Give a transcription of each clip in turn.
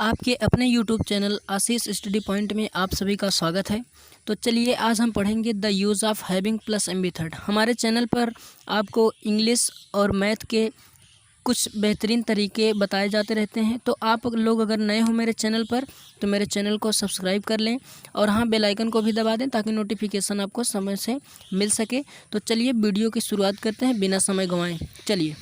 आपके अपने YouTube channel आशीष study point में आप सभी का स्वागत है। तो चलिए आज हम पढ़ेंगे the use of having plus am method. हमारे चैनल पर आपको इंग्लिश और मैथ के कुछ बेहतरीन तरीके बताए जाते रहते हैं। तो आप लोग अगर नए हो मेरे चैनल पर तो मेरे चैनल को सब्सक्राइब कर लें और हाँ बेल आइकन को भी दबा दें ताकि नोटिफिकेशन आपको समय से मिल सके। तो चलिए वीडियो की शुरुआत करते हैं बिना समय गंवाए। चलिए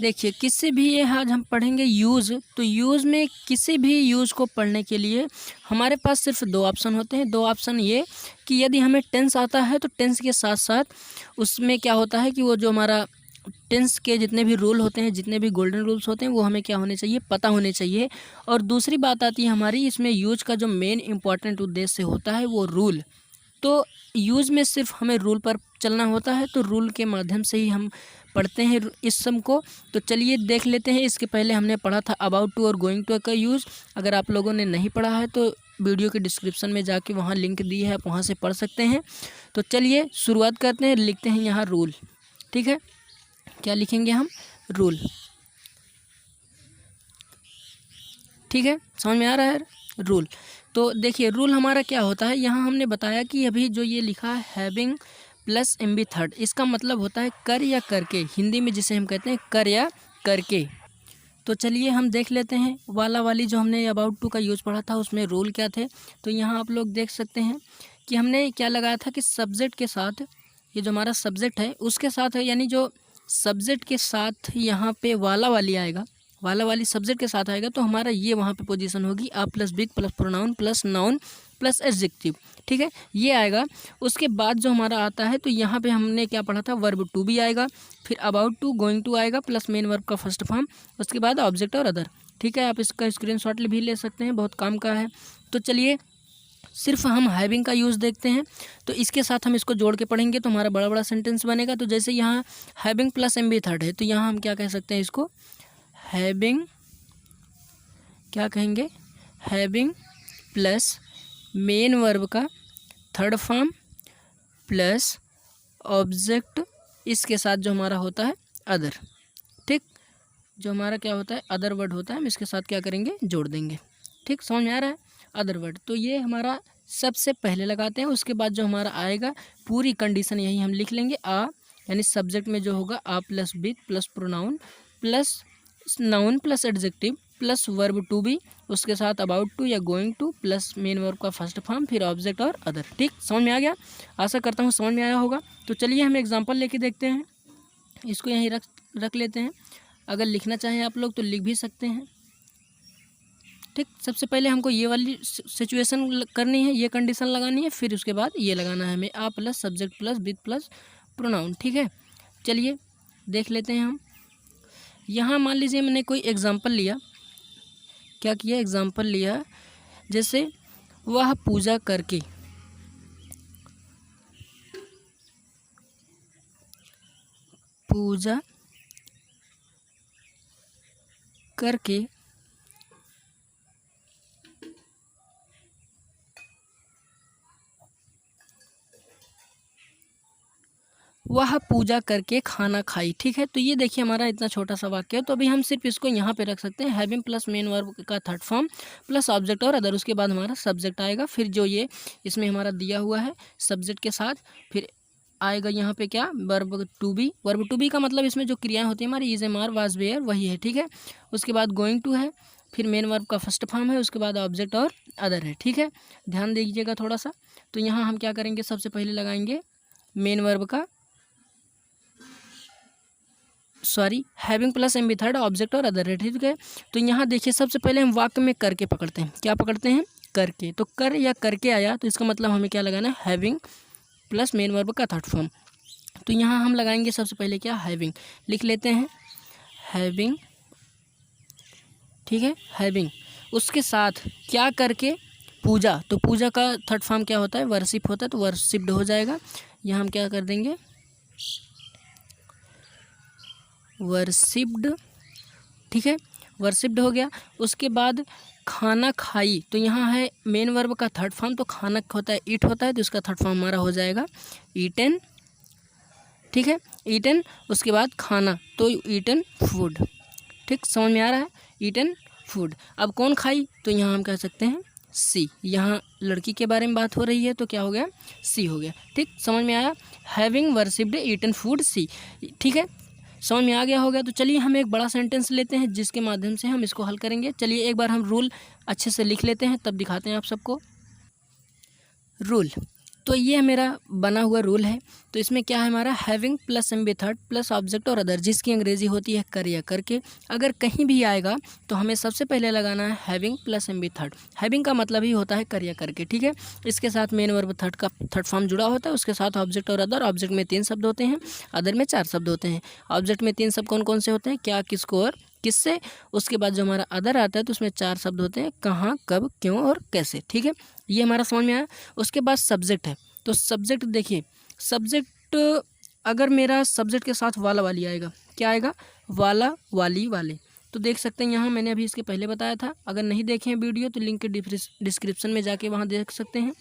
देखिए किसी भी ये आज हम पढ़ेंगे यूज़। तो यूज़ में किसी भी यूज़ को पढ़ने के लिए हमारे पास सिर्फ दो ऑप्शन होते हैं। दो ऑप्शन ये कि यदि हमें टेंस आता है तो टेंस के साथ साथ उसमें क्या होता है कि वो जो हमारा टेंस के जितने भी रूल होते हैं, जितने भी गोल्डन रूल्स होते हैं वो हमें क्या होने चाहिए, पता होने चाहिए। और दूसरी बात आती है हमारी इसमें यूज का जो मेन इंपॉर्टेंट उद्देश्य होता है वो रूल। तो यूज़ में सिर्फ हमें रूल पर चलना होता है, तो रूल के माध्यम से ही हम पढ़ते हैं इस सम को। तो चलिए देख लेते हैं। इसके पहले हमने पढ़ा था अबाउट टू और गोइंग टू का यूज़। अगर आप लोगों ने नहीं पढ़ा है तो वीडियो के डिस्क्रिप्शन में जाके वहाँ लिंक दी है, आप वहाँ से पढ़ सकते हैं। तो चलिए शुरुआत करते हैं। लिखते हैं यहाँ रूल। ठीक है, क्या लिखेंगे हम, रूल। ठीक है, समझ में आ रहा है रूल। तो देखिए रूल हमारा क्या होता है। यहाँ हमने बताया कि अभी जो ये लिखा है having plus am be third, इसका मतलब होता है कर या करके, हिंदी में जिसे हम कहते हैं कर या करके। तो चलिए हम देख लेते हैं वाला वाली जो हमने अबाउट टू का यूज़ पढ़ा था उसमें रूल क्या थे। तो यहाँ आप लोग देख सकते हैं कि हमने क्या लगाया था कि सब्जेक्ट के साथ, ये जो हमारा सब्जेक्ट है उसके साथ, यानी जो सब्जेक्ट के साथ यहाँ पे वाला वाली आएगा, वाला वाली सब्जेक्ट के साथ आएगा तो हमारा ये वहाँ पे पोजीशन होगी a plus big plus pronoun plus noun plus adjective. ठीक है, ये आएगा। उसके बाद जो हमारा आता है तो यहाँ पे हमने क्या पढ़ा था, वर्ब टू भी आएगा, फिर अबाउट टू गोइंग टू आएगा प्लस मेन वर्ब का फर्स्ट फॉर्म, उसके बाद ऑब्जेक्ट और अदर। ठीक है, आप इसका स्क्रीनशॉट भी ले सकते हैं, बहुत काम का है। तो चलिए सिर्फ हम हैविंग का यूज़ देखते हैं। तो इसके साथ हम इसको जोड़ के पढ़ेंगे तो हमारा बड़ा बड़ा सेंटेंस बनेगा। तो जैसे यहाँ having plus am be third है तो यहाँ हम क्या कह सकते हैं, इसको हैविंग, क्या कहेंगे, हैविंग प्लस मेन वर्ब का थर्ड फॉर्म प्लस ऑब्जेक्ट, इसके साथ जो हमारा होता है अदर। ठीक, जो हमारा क्या होता है अदर वर्ड होता है, हम इसके साथ क्या करेंगे, जोड़ देंगे। ठीक, समझ में आ रहा है, अदर वर्ड। तो ये हमारा सबसे पहले लगाते हैं। उसके बाद जो हमारा आएगा पूरी कंडीशन यही हम लिख लेंगे। आ यानी सब्जेक्ट में जो होगा a plus big plus pronoun plus noun plus adjective plus verb to be, उसके साथ अबाउट टू या going to plus main verb का फर्स्ट फॉर्म, फिर ऑब्जेक्ट और अदर। ठीक, समझ में आ गया, आशा करता हूँ समझ में आया होगा। तो चलिए हम एग्जांपल लेके देखते हैं। इसको यहीं रख लेते हैं। अगर लिखना चाहें आप लोग तो लिख भी सकते हैं। ठीक, सबसे पहले हमको ये वाली सिचुएशन करनी है, ये कंडीशन लगानी है, फिर उसके बाद ये लगाना है हमें a plus subject plus with plus pronoun. ठीक है, चलिए देख लेते हैं हम। यहाँ मान लीजिए मैंने कोई एग्जांपल लिया, क्या किया, एग्जांपल लिया, जैसे वह पूजा करके, पूजा करके वह पूजा करके खाना खाई। ठीक है, तो ये देखिए हमारा इतना छोटा सा वाक्य है। तो अभी हम सिर्फ इसको यहाँ पे रख सकते हैं, हैविंग प्लस मेन वर्ब का थर्ड फॉर्म प्लस ऑब्जेक्ट और अदर, उसके बाद हमारा सब्जेक्ट आएगा, फिर जो ये इसमें हमारा दिया हुआ है सब्जेक्ट के साथ, फिर आएगा यहाँ पे क्या, verb to be. Verb to be का मतलब इसमें जो क्रियाएँ होती हैं हमारी is, am, are, was, were, वही है। ठीक है, उसके बाद गोइंग टू है, फिर मेन वर्ब का फर्स्ट फॉर्म है, उसके बाद ऑब्जेक्ट और अदर है। ठीक है, ध्यान दीजिएगा थोड़ा सा। तो यहाँ हम क्या करेंगे, सबसे पहले लगाएंगे मेन वर्ब का, sorry having plus am be third, object और अदर है। ठीक है, तो यहाँ देखिए सबसे पहले हम वाक्य में करके पकड़ते हैं। क्या पकड़ते हैं, करके। तो कर या करके आया तो इसका मतलब हमें क्या लगाना है, हैविंग प्लस मेन वर्ब का थर्ड फॉर्म। तो यहाँ हम लगाएंगे सबसे पहले क्या, हैविंग लिख लेते हैं, हैविंग। ठीक है, हैविंग, उसके साथ क्या करके, पूजा। तो पूजा का थर्ड फॉर्म क्या होता है, वर्शिप होता है, तो वर्शिप्ड हो जाएगा। यहाँ हम क्या कर देंगे, वर्शिप्ड। ठीक है, वर्शिप्ड हो गया। उसके बाद खाना खाई, तो यहाँ है मेन वर्ब का थर्ड फॉर्म, तो खाना होता है ईट होता है, तो इसका थर्ड फॉर्म हमारा हो जाएगा ईटन। ठीक है, ईटन, उसके बाद खाना तो ईटन फूड। ठीक, समझ में आ रहा है, ईटन फूड। अब कौन खाई, तो यहाँ हम कह सकते हैं सी। यहाँ लड़की के बारे में बात हो रही है तो क्या हो गया, सी हो गया। ठीक, समझ में आया। हैविंग वर्शिप्ड ईटन फूड सी। ठीक है, समझ में आ गया होगा। तो चलिए हम एक बड़ा सेंटेंस लेते हैं जिसके माध्यम से हम इसको हल करेंगे। चलिए एक बार हम रूल अच्छे से लिख लेते हैं, तब दिखाते हैं आप सबको। रूल, तो ये मेरा बना हुआ रूल है। तो इसमें क्या है हमारा, having plus am be third plus object और अदर, जिसकी अंग्रेजी होती है कर या करके। अगर कहीं भी आएगा तो हमें सबसे पहले लगाना है having plus am be third. Having का मतलब ही होता है कर या करके। ठीक है, इसके साथ मेन वर्ब थर्ड का थर्ड फॉर्म जुड़ा होता है, उसके साथ ऑब्जेक्ट और अदर। ऑब्जेक्ट में 3 शब्द होते हैं, अदर में 4 शब्द होते हैं। ऑब्जेक्ट में 3 शब्द कौन कौन से होते हैं, क्या, किसको और किससे। उसके बाद जो हमारा अदर आता है तो उसमें 4 शब्द होते हैं, कहाँ, कब, क्यों और कैसे। ठीक है, ये हमारा समझ में आया। उसके बाद सब्जेक्ट है, तो सब्जेक्ट देखिए, सब्जेक्ट अगर मेरा सब्जेक्ट के साथ वाला वाली आएगा, क्या आएगा, वाला वाली वाले। तो देख सकते हैं यहाँ मैंने अभी इसके पहले बताया था। अगर नहीं देखे हैं वीडियो तो लिंक डिस्क्रिप्शन में जाके वहाँ देख सकते हैं।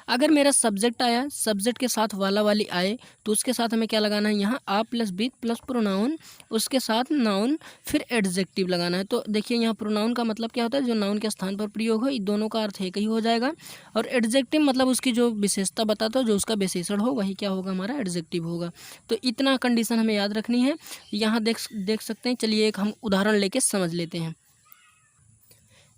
अगर मेरा सब्जेक्ट आया, सब्जेक्ट के साथ वाला वाली आए, तो उसके साथ हमें क्या लगाना है, यहाँ आ प्लस बी प्लस प्रोनाउन, उसके साथ नाउन, फिर एडजेक्टिव लगाना है। तो देखिए यहाँ प्रोनाउन का मतलब क्या होता है, जो नाउन के स्थान पर प्रयोग हो, इन दोनों का अर्थ एक ही हो जाएगा। और एडजेक्टिव मतलब उसकी जो विशेषता बताता हो, जो उसका विशेषण हो, वही क्या होगा, हमारा एडजेक्टिव होगा। तो इतना कंडीशन हमें याद रखनी है। यहाँ देख सकते हैं। चलिए एक हम उदाहरण लेके समझ लेते हैं।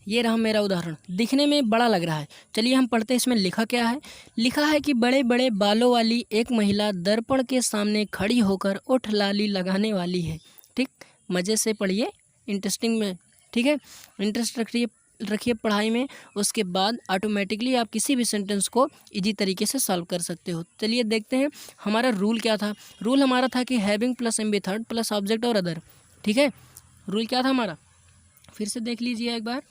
ये रहा मेरा उदाहरण, दिखने में बड़ा लग रहा है। चलिए हम पढ़ते हैं इसमें लिखा क्या है। लिखा है कि बड़े बड़े बालों वाली एक महिला दर्पण के सामने खड़ी होकर ओठ लाली लगाने वाली है। ठीक, मज़े से पढ़िए, इंटरेस्टिंग में। ठीक है, इंटरेस्ट रखिए पढ़ाई में। उसके बाद ऑटोमेटिकली आप किसी भी सेंटेंस को इजी तरीके से सॉल्व कर सकते हो। चलिए देखते हैं हमारा रूल क्या था। रूल हमारा था कि having plus am be third plus object और अदर। ठीक है, रूल क्या था हमारा, फिर से देख लीजिए एक बार।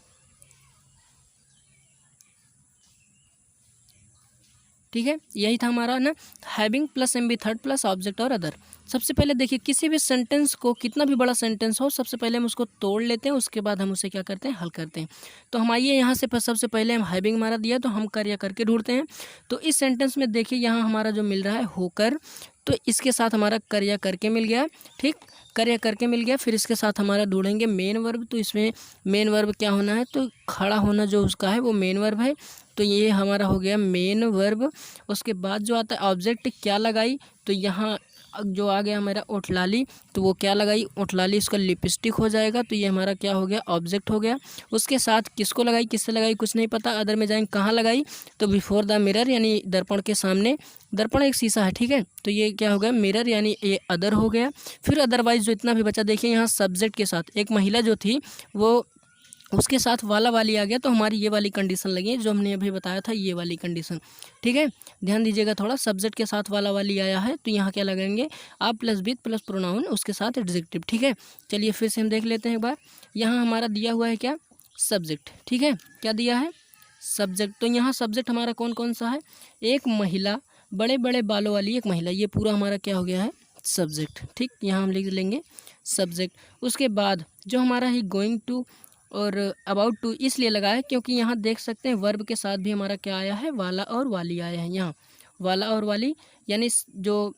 ठीक है, यही था हमारा ना, having plus am be third plus object और अदर। सबसे पहले देखिए, किसी भी सेंटेंस को, कितना भी बड़ा सेंटेंस हो, सबसे पहले हम उसको तोड़ लेते हैं, उसके बाद हम उसे क्या करते हैं, हल करते हैं। तो हम आइए यहाँ से सबसे पहले हम हैविंग हमारा दिया, तो हम कर या करके ढूंढते हैं। तो इस सेंटेंस में देखिए यहाँ हमारा जो मिल रहा है होकर, तो इसके साथ हमारा कर या करके मिल गया। ठीक, कर या करके मिल गया। फिर इसके साथ हमारा ढूंढेंगे मेन वर्ब। तो इसमें मेन वर्ब क्या होना है, तो खड़ा होना जो उसका है वो मेन वर्ब है। तो ये हमारा हो गया मेन वर्ब। उसके बाद जो आता है ऑब्जेक्ट, क्या लगाई, तो यहाँ जो आ गया हमारा ओठलाली, तो वो क्या लगाई, ओठलाली इसका लिपस्टिक हो जाएगा। तो ये हमारा क्या हो गया, ऑब्जेक्ट हो गया। उसके साथ किसको लगाई, किससे लगाई, कुछ नहीं पता। अदर में जाएंगे, कहाँ लगाई, तो बिफोर द मिरर, यानी दर्पण के सामने। दर्पण एक शीशा है। ठीक है, तो ये क्या हो गया, मिरर, यानी ये अदर हो गया। फिर अदरवाइज जो इतना भी बचा, देखिए यहाँ सब्जेक्ट के साथ एक महिला जो थी, वो उसके साथ वाला वाली आ गया। तो हमारी ये वाली कंडीशन लगी जो हमने अभी बताया था, ये वाली कंडीशन। ठीक है, ध्यान दीजिएगा थोड़ा, सब्जेक्ट के साथ वाला वाली आया है, तो यहाँ क्या लगाएंगे, आप प्लस बी प्लस प्रोनाउन, उसके साथ एडजेक्टिव। ठीक है, चलिए फिर से हम देख लेते हैं एक बार। यहाँ हमारा दिया हुआ है क्या, सब्जेक्ट। ठीक है, क्या दिया है, सब्जेक्ट। तो यहाँ सब्जेक्ट हमारा कौन कौन सा है, एक महिला, बड़े बड़े बालों वाली एक महिला, ये पूरा हमारा क्या हो गया है, सब्जेक्ट। ठीक, यहाँ हम लिख लेंगे सब्जेक्ट। उसके बाद जो हमारा है गोइंग टू और अबाउट टू इसलिए लगा है क्योंकि यहाँ देख सकते हैं वर्ब के साथ भी हमारा क्या आया है, वाला और वाली आया है। यहाँ वाला और वाली, यानी जो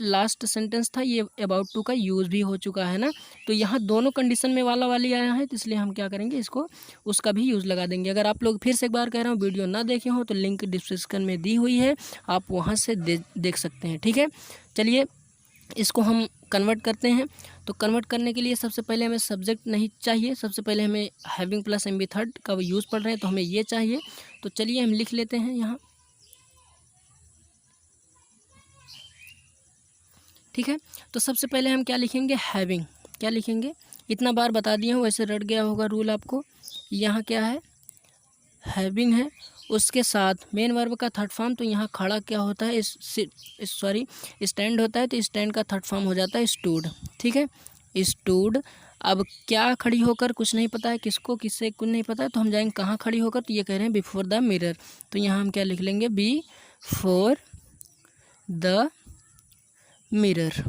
लास्ट सेंटेंस था ये अबाउट टू का यूज़ भी हो चुका है ना। तो यहाँ दोनों कंडीशन में वाला वाली आया है, तो इसलिए हम क्या करेंगे, इसको उसका भी यूज़ लगा देंगे। अगर आप लोग, फिर से एक बार कह रहा हूँ, वीडियो ना देखे हो तो लिंक डिस्क्रिप्शन में दी हुई है, आप वहाँ से देख सकते हैं। ठीक है, चलिए इसको हम कन्वर्ट करते हैं। तो कन्वर्ट करने के लिए सबसे पहले हमें सब्जेक्ट नहीं चाहिए, सबसे पहले हमें having plus am be third का यूज़ पढ़ रहे हैं, तो हमें ये चाहिए। तो चलिए हम लिख लेते हैं यहाँ। ठीक है, तो सबसे पहले हम क्या लिखेंगे, हैविंग। क्या लिखेंगे, इतना बार बता दिया हूँ, वैसे रट गया होगा रूल आपको। यहाँ क्या है, हैविंग है, उसके साथ मेन वर्ब का थर्ड फॉर्म, तो यहाँ खड़ा क्या होता है, स्टैंड होता है, तो स्टैंड का थर्ड फॉर्म हो जाता है स्टूड। ठीक है, स्टूड। अब क्या खड़ी होकर, कुछ नहीं पता है किसको, किससे कुछ नहीं पता है, तो हम जाएंगे कहाँ खड़ी होकर, तो ये कह रहे हैं बिफोर द मिरर। तो यहाँ हम क्या लिख लेंगे, बी फोर द मिरर।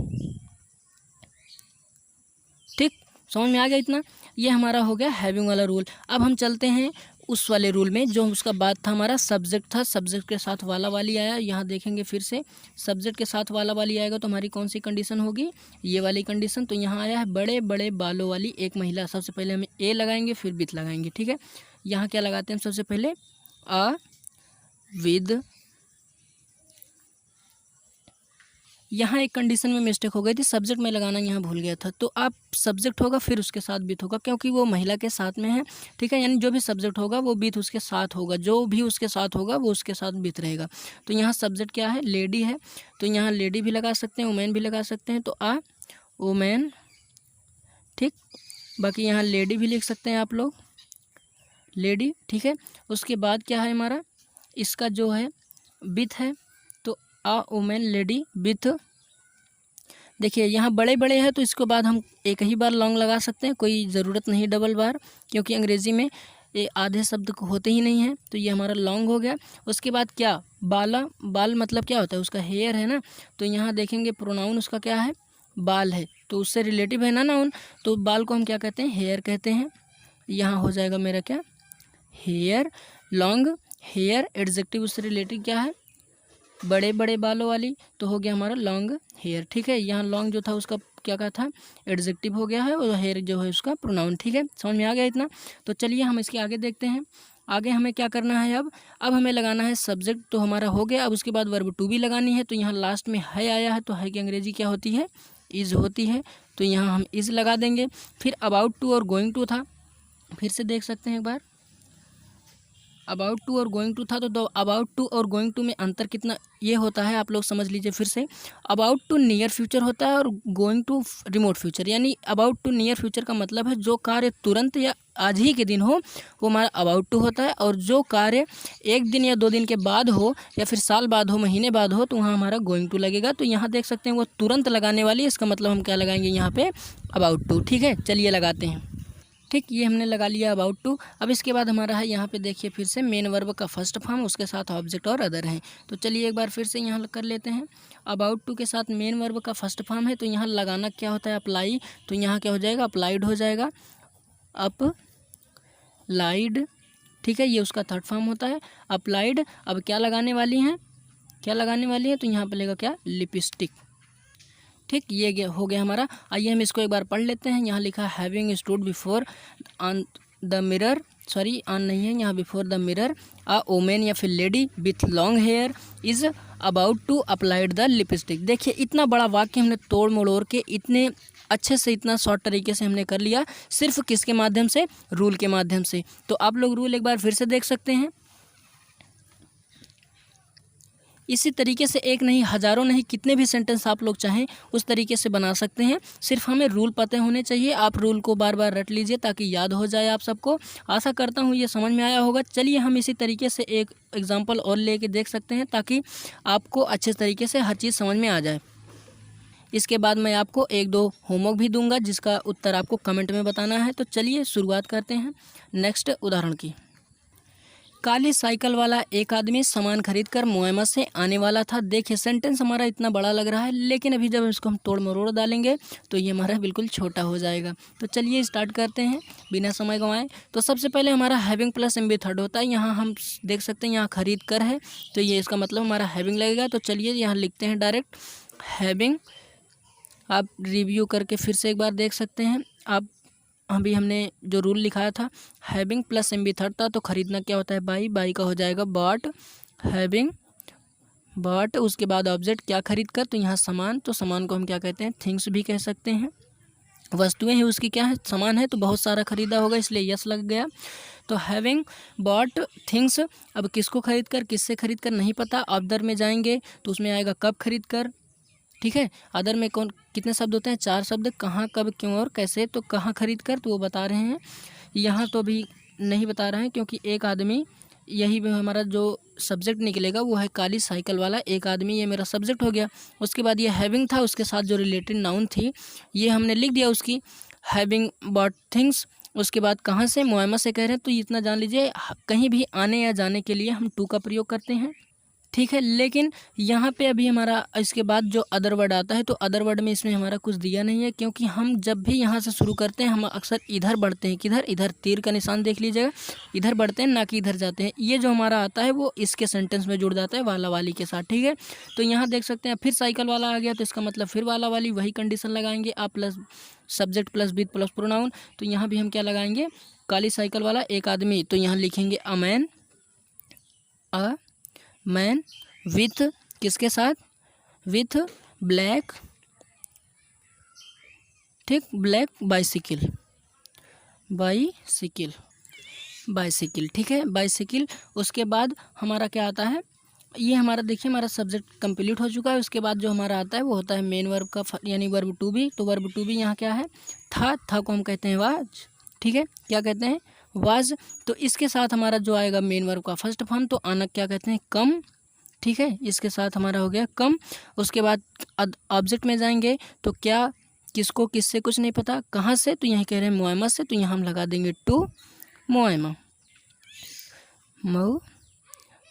ठीक, समझ में आ गया इतना। ये हमारा हो गया हैविंग वाला रूल। अब हम चलते हैं उस वाले रूल में जो उसका बाद था हमारा सब्जेक्ट था, सब्जेक्ट के साथ वाला वाली आया। यहाँ देखेंगे फिर से सब्जेक्ट के साथ वाला वाली आएगा तो हमारी कौन सी कंडीशन होगी, ये वाली कंडीशन। तो यहाँ आया है बड़े बड़े बालों वाली एक महिला। सबसे पहले हमें ए लगाएंगे फिर विथ लगाएंगे, ठीक है। यहाँ क्या लगाते हैं हम सबसे पहले अ विद। यहाँ एक कंडीशन में मिस्टेक हो गई थी, सब्जेक्ट में लगाना यहाँ भूल गया था। तो आप सब्जेक्ट होगा फिर उसके साथ बीथ होगा, क्योंकि वो महिला के साथ में है, ठीक है। यानी जो भी सब्जेक्ट होगा वो बीथ उसके साथ होगा, जो भी उसके साथ होगा वो उसके साथ बीथ रहेगा। तो यहाँ सब्जेक्ट क्या है, लेडी है, तो यहाँ लेडी भी लगा सकते हैं, वुमेन भी लगा सकते हैं, तो आ वुमेन, ठीक। बाकी यहाँ लेडी भी लिख सकते हैं आप लोग, लेडी, ठीक है। उसके बाद क्या है हमारा, इसका जो है बीथ है, तो आ वुमेन लेडी विथ। देखिए यहाँ बड़े बड़े हैं तो इसके बाद हम एक ही बार लॉन्ग लगा सकते हैं, कोई ज़रूरत नहीं डबल बार, क्योंकि अंग्रेज़ी में ये आधे शब्द होते ही नहीं हैं। तो ये हमारा लॉन्ग हो गया। उसके बाद क्या, बाला, बाल मतलब क्या होता है, उसका हेयर है ना। तो यहाँ देखेंगे प्रोनाउन उसका क्या है, बाल है, तो उससे रिलेटिव है ना नाउन, तो बाल को हम क्या कहते हैं, हेयर कहते हैं। यहाँ हो जाएगा मेरा क्या, हेयर, लॉन्ग हेयर, एडजेक्टिव उससे रिलेटेड क्या है, बड़े बड़े बालों वाली, तो हो गया हमारा लॉन्ग हेयर, ठीक है। यहाँ लॉन्ग जो था उसका क्या कहा था, एडजेक्टिव हो गया है, और हेयर जो है उसका प्रोनाउन, ठीक है। समझ में आ गया इतना। तो चलिए हम इसके आगे देखते हैं। आगे हमें क्या करना है, अब हमें लगाना है सब्जेक्ट, तो हमारा हो गया। अब उसके बाद वर्ब टू भी लगानी है, तो यहाँ लास्ट में है आया है, तो है की अंग्रेजी क्या होती है, इज़ होती है, तो यहाँ हम इज़ लगा देंगे। फिर अबाउट टू और गोइंग टू था, फिर से देख सकते हैं एक बार, अबाउट टू और गोइंग टू था, तो अबाउट टू और गोइंग टू में अंतर कितना ये होता है आप लोग समझ लीजिए फिर से। अबाउट टू नियर फ्यूचर होता है और गोइंग टू रिमोट फ्यूचर, यानी अबाउट टू नियर फ्यूचर का मतलब है जो कार्य तुरंत या आज ही के दिन हो वो हमारा अबाउट टू होता है, और जो कार्य एक दिन या 2 दिन के बाद हो या फिर साल बाद हो, महीने बाद हो, तो वहाँ हमारा गोइंग टू लगेगा। तो यहाँ देख सकते हैं वो तुरंत लगाने वाली, इसका मतलब हम क्या लगाएंगे यहाँ पे, अबाउट टू, ठीक है। चलिए लगाते हैं, ठीक। ये हमने लगा लिया अबाउट टू। अब इसके बाद हमारा है यहाँ पे देखिए फिर से मेन वर्ब का फर्स्ट फॉर्म, उसके साथ ऑब्जेक्ट और अदर हैं। तो चलिए एक बार फिर से यहाँ कर लेते हैं। अबाउट टू के साथ मेन वर्ब का फर्स्ट फॉर्म है, तो यहाँ लगाना क्या होता है, अप्लाई, तो यहाँ क्या हो जाएगा, अप्लाइड हो जाएगा, अप्लाइड, ठीक है। ये उसका थर्ड फॉर्म होता है, अप्लाइड। अब क्या लगाने वाली हैं, क्या लगाने वाली है, तो यहाँ पर लेगा क्या, लिपस्टिक, ठीक। ये हो गया हमारा। आइए हम इसको एक बार पढ़ लेते हैं। यहाँ लिखा है having stood before on the mirror, sorry on नहीं है यहाँ, before the mirror a women या फिर lady with long hair is about to applied the lipstick. देखिए इतना बड़ा वाक्य हमने तोड़ मड़ोड़ के इतने अच्छे से, इतना शॉर्ट तरीके से हमने कर लिया, सिर्फ किसके माध्यम से, रूल के माध्यम से। तो आप लोग रूल एक बार फिर से देख सकते हैं। इसी तरीके से एक नहीं, हज़ारों नहीं, कितने भी सेंटेंस आप लोग चाहें उस तरीके से बना सकते हैं। सिर्फ हमें रूल पता होने चाहिए। आप रूल को बार बार रट लीजिए ताकि याद हो जाए आप सबको। आशा करता हूँ ये समझ में आया होगा। चलिए हम इसी तरीके से एक एग्जाम्पल और लेके देख सकते हैं ताकि आपको अच्छे तरीके से हर चीज़ समझ में आ जाए। इसके बाद मैं आपको 1-2 होमवर्क भी दूंगा जिसका उत्तर आपको कमेंट में बताना है। तो चलिए शुरुआत करते हैं नेक्स्ट उदाहरण की। काली साइकिल वाला एक आदमी सामान खरीदकर मुआयना से आने वाला था। देखिए सेंटेंस हमारा इतना बड़ा लग रहा है, लेकिन अभी जब इसको हम तोड़ मरोड़ डालेंगे तो ये हमारा बिल्कुल छोटा हो जाएगा। तो चलिए स्टार्ट करते हैं बिना समय गंवाए। तो सबसे पहले हमारा having plus am be third होता है। यहाँ हम देख सकते हैं यहाँ खरीद कर है, तो ये इसका मतलब हमारा हैविंग लगेगा। तो चलिए यहाँ लिखते हैं डायरेक्ट हैविंग। आप रिव्यू करके फिर से एक बार देख सकते हैं। आप अभी हमने जो रूल लिखाया था having plus am be third था, तो खरीदना क्या होता है, बाई, बाई का हो जाएगा बॉट, हैविंग बॉट। उसके बाद ऑब्जेक्ट क्या खरीद कर, तो यहाँ सामान, तो सामान को हम क्या कहते हैं, थिंग्स भी कह सकते हैं। वस्तुएं हैं उसकी क्या है, सामान है, तो बहुत सारा खरीदा होगा इसलिए यस लग गया। तो हैविंग बॉट थिंग्स। अब किसको खरीद कर, किससे खरीद कर नहीं पता। अदर में जाएंगे तो उसमें आएगा कब खरीद कर, ठीक है। अदर में कौन कितने शब्द होते हैं, 4 शब्द, कहाँ, कब, क्यों और कैसे। तो कहाँ खरीद कर तो वो बता रहे हैं, यहाँ तो अभी नहीं बता रहे हैं क्योंकि एक आदमी, यही हमारा जो सब्जेक्ट निकलेगा वो है काली साइकिल वाला एक आदमी, ये मेरा सब्जेक्ट हो गया। उसके बाद ये हैविंग था, उसके साथ जो रिलेटेड नाउन थी ये हमने लिख दिया उसकी, हैविंग बॉट थिंग्स। उसके बाद कहाँ से, मुआयना से कह रहे हैं, तो इतना जान लीजिए कहीं भी आने या जाने के लिए हम टू का प्रयोग करते हैं। ठीक है। लेकिन यहाँ पे अभी हमारा इसके बाद जो अदर वर्ड आता है, तो अदर वर्ड में इसमें हमारा कुछ दिया नहीं है, क्योंकि हम जब भी यहाँ से शुरू करते हैं हम अक्सर इधर बढ़ते हैं। किधर? इधर, तीर का निशान देख लीजिएगा, इधर बढ़ते हैं ना कि इधर जाते हैं। ये जो हमारा आता है वो इसके सेंटेंस में जुड़ जाता है वाला वाली के साथ, ठीक है। तो यहाँ देख सकते हैं फिर साइकिल वाला आ गया, तो इसका मतलब फिर वाला वाली, वही कंडीशन लगाएंगे, a plus subject plus with plus pronoun. तो यहाँ भी हम क्या लगाएंगे? काली साइकिल वाला एक आदमी, तो यहाँ लिखेंगे अ मैन विथ, किसके साथ? विथ ब्लैक, ठीक, ब्लैक बाइसिकल, बाइसिकल, ठीक है, बाइसिकल। उसके बाद हमारा क्या आता है? ये हमारा देखिए हमारा सब्जेक्ट कंप्लीट हो चुका है। उसके बाद जो हमारा आता है वो होता है मेन वर्ब का यानी वर्ब टू बी। तो वर्ब टू बी यहाँ क्या है? था को हम कहते हैं वाज, ठीक है, क्या कहते हैं? वाज। तो इसके साथ हमारा जो आएगा मेन वर्ब का फर्स्ट फॉर्म, तो आना क्या कहते हैं? कम, ठीक है, इसके साथ हमारा हो गया कम। उसके बाद ऑब्जेक्ट में जाएंगे तो क्या, किसको, किससे, कुछ नहीं पता, कहाँ से? तो यहीं कह रहे हैं मुआयमा से, तो यहाँ हम लगा देंगे टू मुआयमा,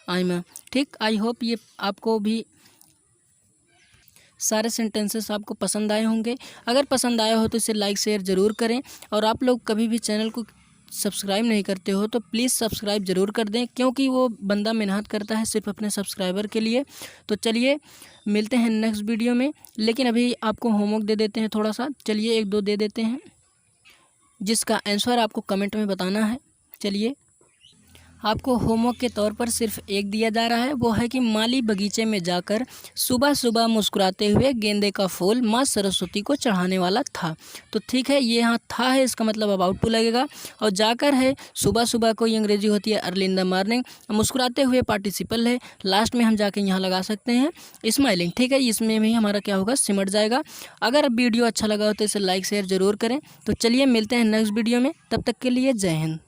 आइमा, ठीक। आई होप ये आपको भी सारे सेंटेंसेस आपको पसंद आए होंगे। अगर पसंद आया हो तो इसे लाइक शेयर ज़रूर करें, और आप लोग कभी भी चैनल को सब्सक्राइब नहीं करते हो तो प्लीज़ सब्सक्राइब ज़रूर कर दें, क्योंकि वो बंदा मेहनत करता है सिर्फ अपने सब्सक्राइबर के लिए। तो चलिए मिलते हैं नेक्स्ट वीडियो में, लेकिन अभी आपको होमवर्क दे देते हैं थोड़ा सा, चलिए 1-2 दे देते हैं, जिसका आंसर आपको कमेंट में बताना है। चलिए, आपको होमवर्क के तौर पर सिर्फ एक दिया जा रहा है, वो है कि माली बगीचे में जाकर सुबह सुबह मुस्कुराते हुए गेंदे का फूल माँ सरस्वती को चढ़ाने वाला था। तो ठीक है, ये यहाँ था है, इसका मतलब अबाउट टू लगेगा, और जाकर है सुबह सुबह को ये अंग्रेजी होती है अर्ली इन द मॉर्निंग, मुस्कुराते हुए पार्टिसिपल है, लास्ट में हम जाके यहाँ लगा सकते हैं स्माइलिंग, ठीक है, इसमें भी हमारा क्या होगा? सिमट जाएगा। अगर वीडियो अच्छा लगा हो तो इसे लाइक शेयर ज़रूर करें। तो चलिए मिलते हैं नेक्स्ट वीडियो में, तब तक के लिए जय हिंद।